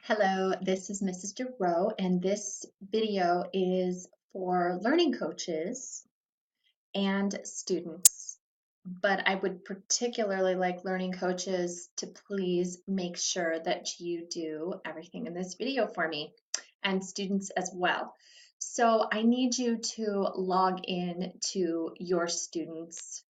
Hello, this is Mrs. DeRoe, and this video is for learning coaches and students. But I would particularly like learning coaches to please make sure that you do everything in this video for me, and students as well. So I need you to log in to your students'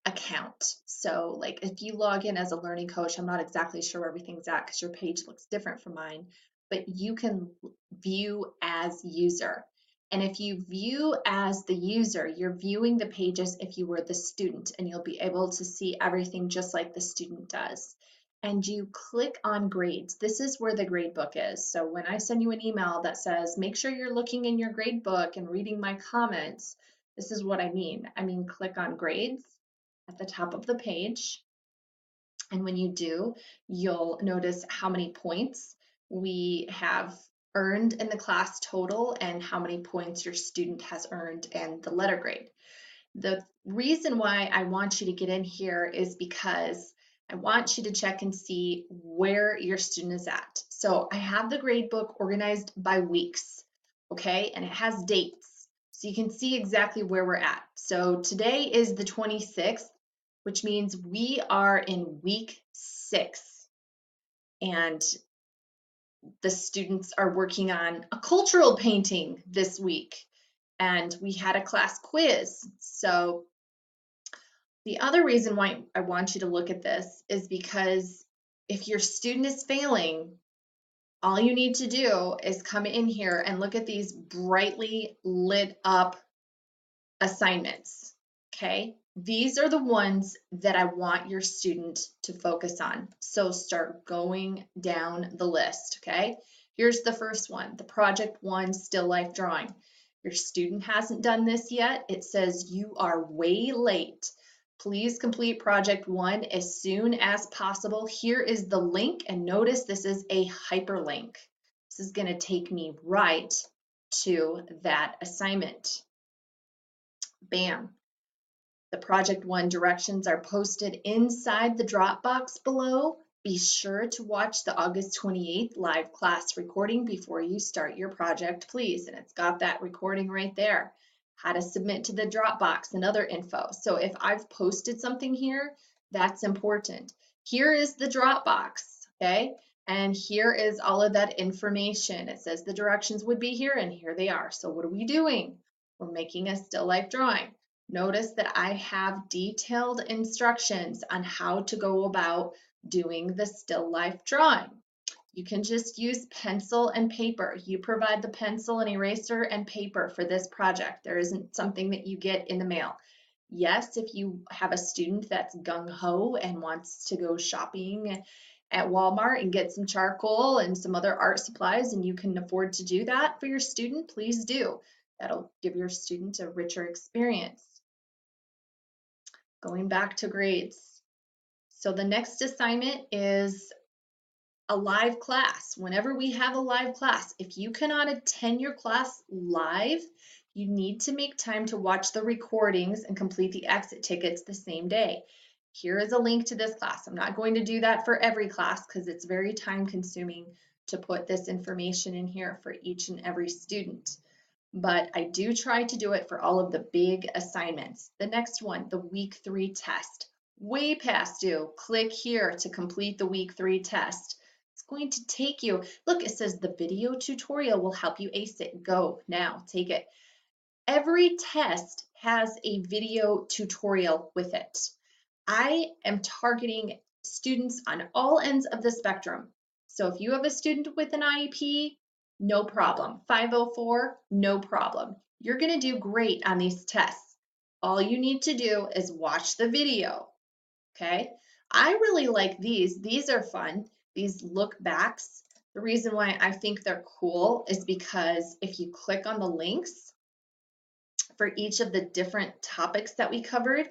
account. So like if you log in as a learning coach, I'm not exactly sure where everything's at because your page looks different from mine, but you can view as user. And if you view as the user, you're viewing the pages if you were the student, and you'll be able to see everything just like the student does. And you click on grades. This is where the gradebook is. So when I send you an email that says, make sure you're looking in your gradebook and reading my comments, this is what I mean. I mean, click on grades at the top of the page. And when you do, you'll notice how many points we have earned in the class total and how many points your student has earned and the letter grade. The reason why I want you to get in here is because I want you to check and see where your student is at. So I have the grade book organized by weeks, okay? And it has dates. So you can see exactly where we're at. So today is the 26th, which means we are in week 6. And the students are working on a cultural painting this week. And we had a class quiz. So the other reason why I want you to look at this is because if your student is failing, all you need to do is come in here and look at these brightly lit up assignments, okay? These are the ones that I want your student to focus on. So start going down the list, okay? Here's the first one, the project 1 still life drawing. Your student hasn't done this yet. It says you are way late. Please complete project 1 as soon as possible. Here is the link, and notice this is a hyperlink. This is going to take me right to that assignment. Bam. The project 1 directions are posted inside the Dropbox below. Be sure to watch the August 28th live class recording before you start your project, please. And it's got that recording right there. How to submit to the Dropbox and other info. So if I've posted something here, that's important. Here is the Dropbox, okay? And here is all of that information. It says the directions would be here, and here they are. So what are we doing? We're making a still life drawing. Notice that I have detailed instructions on how to go about doing the still life drawing. You can just use pencil and paper. You provide the pencil and eraser and paper for this project. There isn't something that you get in the mail. Yes, if you have a student that's gung-ho and wants to go shopping at Walmart and get some charcoal and some other art supplies, and you can afford to do that for your student, please do. That'll give your student a richer experience. Going back to grades. So the next assignment is a live class. Whenever we have a live class, if you cannot attend your class live, you need to make time to watch the recordings and complete the exit tickets the same day. Here is a link to this class. I'm not going to do that for every class because it's very time consuming to put this information in here for each and every student. But I do try to do it for all of the big assignments. The next one, the week 3 test. Way past due. Click here to complete the week 3 test. It's going to take you, look, it says the video tutorial will help you ace it. Go now, take it. Every test has a video tutorial with it. I am targeting students on all ends of the spectrum. So if you have a student with an IEP, no problem. 504, no problem. You're going to do great on these tests. All you need to do is watch the video, okay? I really like these. These are fun. These look backs. The reason why I think they're cool is because if you click on the links for each of the different topics that we covered,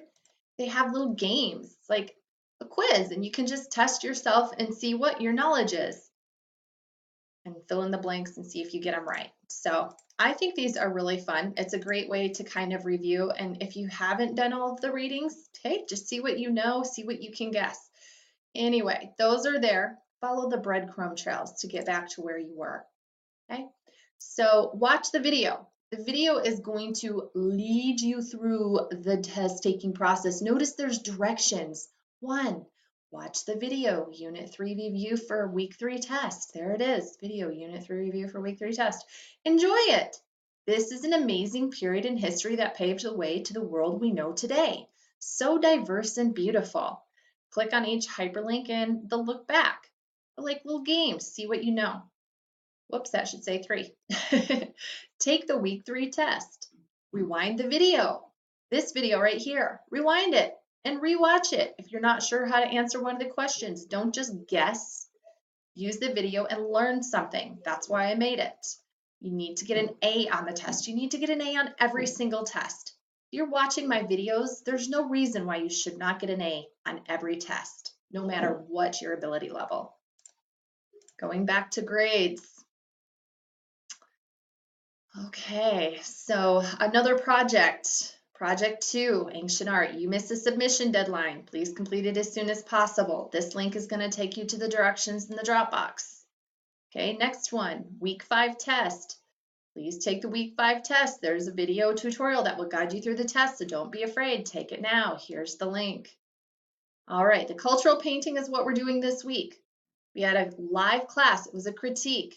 they have little games like a quiz, and you can just test yourself and see what your knowledge is and fill in the blanks and see if you get them right. So I think these are really fun. It's a great way to kind of review. And if you haven't done all of the readings, hey, just see what you know, see what you can guess. Anyway, those are there. Follow the breadcrumb trails to get back to where you were. Okay, so watch the video. The video is going to lead you through the test taking process. Notice there's directions. 1, watch the video, Unit 3 review for Week 3 test. There it is, video, Unit 3 review for Week 3 test. Enjoy it. This is an amazing period in history that paved the way to the world we know today. So diverse and beautiful. Click on each hyperlink and the look back. Like little games, see what you know. Whoops, that should say 3. Take the Week 3 test. Rewind the video. This video right here. Rewind it and rewatch it. If you're not sure how to answer one of the questions, don't just guess. Use the video and learn something. That's why I made it. You need to get an A on the test. You need to get an A on every single test. If you're watching my videos, there's no reason why you should not get an A on every test, no matter what your ability level. Going back to grades. Okay, so another project, Project 2, Ancient Art. You missed the submission deadline. Please complete it as soon as possible. This link is going to take you to the directions in the Dropbox. Okay, next one, Week 5 test. Please take the Week 5 test. There's a video tutorial that will guide you through the test, so don't be afraid. Take it now. Here's the link. All right, the cultural painting is what we're doing this week. We had a live class. It was a critique.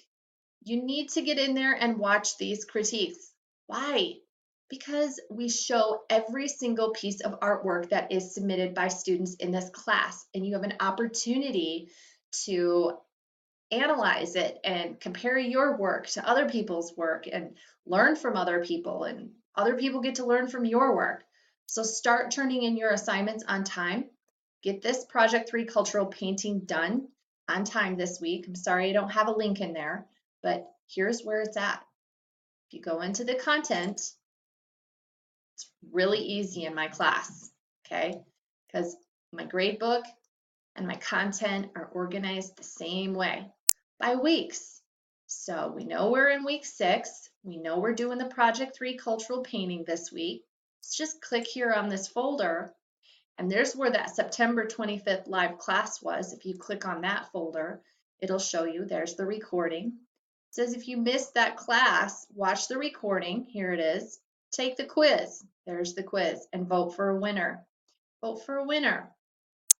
You need to get in there and watch these critiques. Why? Because we show every single piece of artwork that is submitted by students in this class, and you have an opportunity to analyze it and compare your work to other people's work and learn from other people, and other people get to learn from your work. So start turning in your assignments on time. Get this Project 3 cultural painting done on time this week. I'm sorry I don't have a link in there, but here's where it's at. If you go into the content, it's really easy in my class, okay? Because my gradebook and my content are organized the same way by weeks. So we know we're in week 6. We know we're doing the Project 3 cultural painting this week. Let's just click here on this folder, and there's where that September 25th live class was. If you click on that folder, it'll show you. There's the recording. It says if you missed that class, watch the recording. Here it is. Take the quiz. There's the quiz, and vote for a winner. Vote for a winner.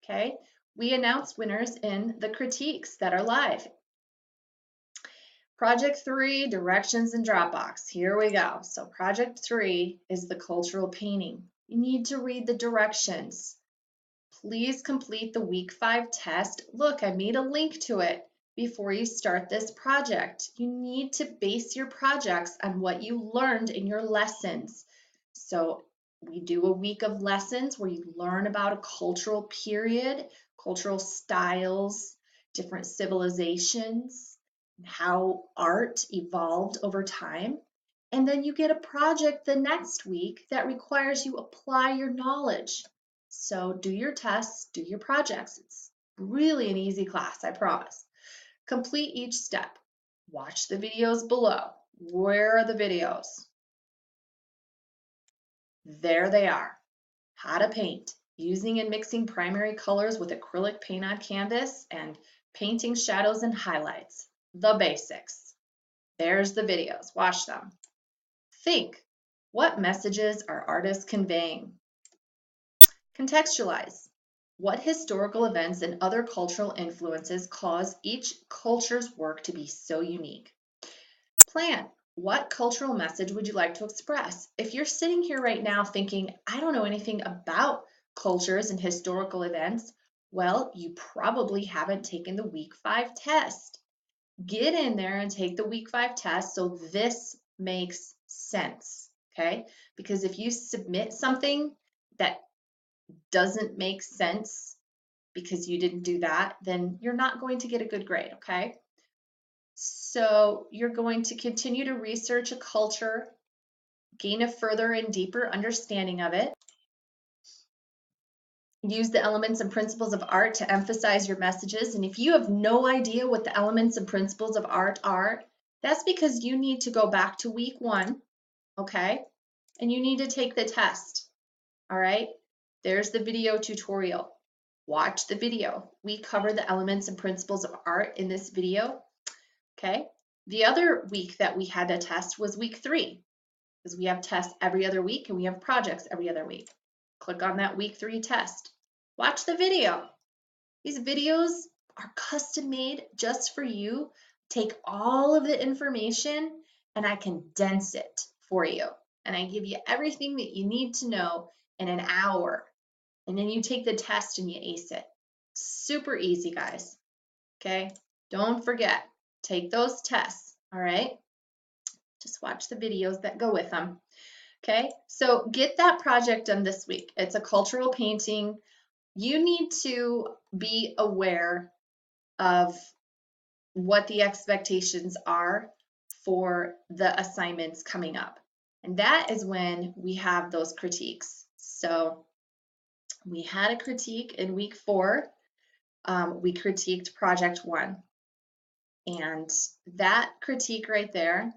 Okay? We announce winners in the critiques that are live. Project 3, directions and Dropbox. Here we go. So Project 3 is the cultural painting. You need to read the directions. Please complete the Week 5 test. Look, I made a link to it before you start this project. You need to base your projects on what you learned in your lessons. So we do a week of lessons where you learn about a cultural period, cultural styles, different civilizations, how art evolved over time. And then you get a project the next week that requires you apply your knowledge. So do your tests, do your projects. It's really an easy class, I promise. Complete each step. Watch the videos below. Where are the videos? There they are. How to paint, using and mixing primary colors with acrylic paint on canvas, and painting shadows and highlights. The basics. There's the videos. Watch them. Think. What messages are artists conveying? Contextualize. What historical events and other cultural influences cause each culture's work to be so unique? Plan. What cultural message would you like to express? If you're sitting here right now thinking, I don't know anything about cultures and historical events, well, you probably haven't taken the Week 5 test. Get in there and take the Week 5 test so this makes sense, okay? Because if you submit something that doesn't make sense because you didn't do that, then you're not going to get a good grade, okay? So you're going to continue to research a culture, gain a further and deeper understanding of it. Use the elements and principles of art to emphasize your messages. And if you have no idea what the elements and principles of art are, that's because you need to go back to week 1, okay? And you need to take the test, all right? There's the video tutorial. watch the video. We cover the elements and principles of art in this video, okay? The other week that we had to test was week 3, because we have tests every other week and we have projects every other week. Click on that week 3 test. Watch the video. These videos are custom made just for you. Take all of the information and I condense it for you. And I give you everything that you need to know in an hour. And then you take the test and you ace it. Super easy, guys. Okay? Don't forget, take those tests, all right? Just watch the videos that go with them. Okay? So get that project done this week. It's a cultural painting. You need to be aware of what the expectations are for the assignments coming up. And that is when we have those critiques. So we had a critique in week 4. We critiqued project 1. And that critique right there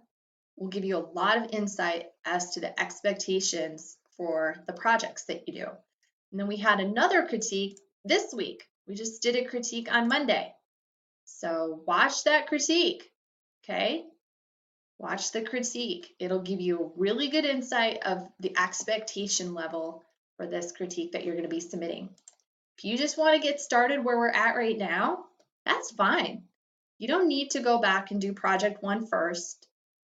will give you a lot of insight as to the expectations for the projects that you do. And then we had another critique this week. We just did a critique on Monday. So watch that critique, okay? Watch the critique. It'll give you a really good insight of the expectation level for this critique that you're going to be submitting. If you just want to get started where we're at right now, that's fine. You don't need to go back and do project 1 first.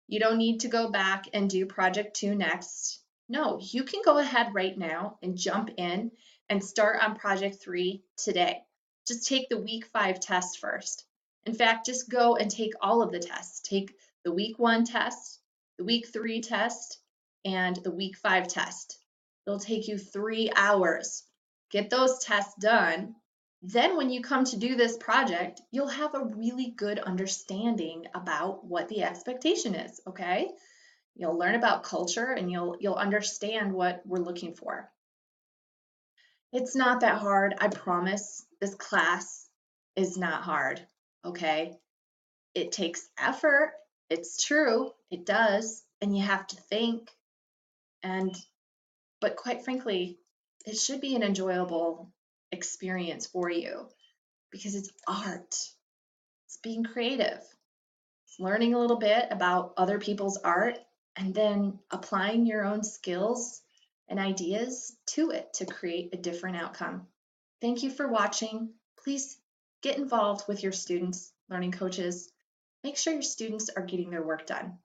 You don't need to go back and do project 2 next. No, you can go ahead right now and jump in and start on project 3 today. Just take the week 5 test first. In fact, just go and take all of the tests. Take the week 1 test, the week 3 test, and the week 5 test. It'll take you 3 hours. Get those tests done. Then when you come to do this project, you'll have a really good understanding about what the expectation is, okay? You'll learn about culture and you'll understand what we're looking for. It's not that hard, I promise. This class is not hard, okay? It takes effort, it's true, it does, and you have to think. But quite frankly, it should be an enjoyable experience for you because it's art. It's being creative. It's learning a little bit about other people's art and then applying your own skills and ideas to it to create a different outcome. Thank you for watching. Please get involved with your students, learning coaches. Make sure your students are getting their work done.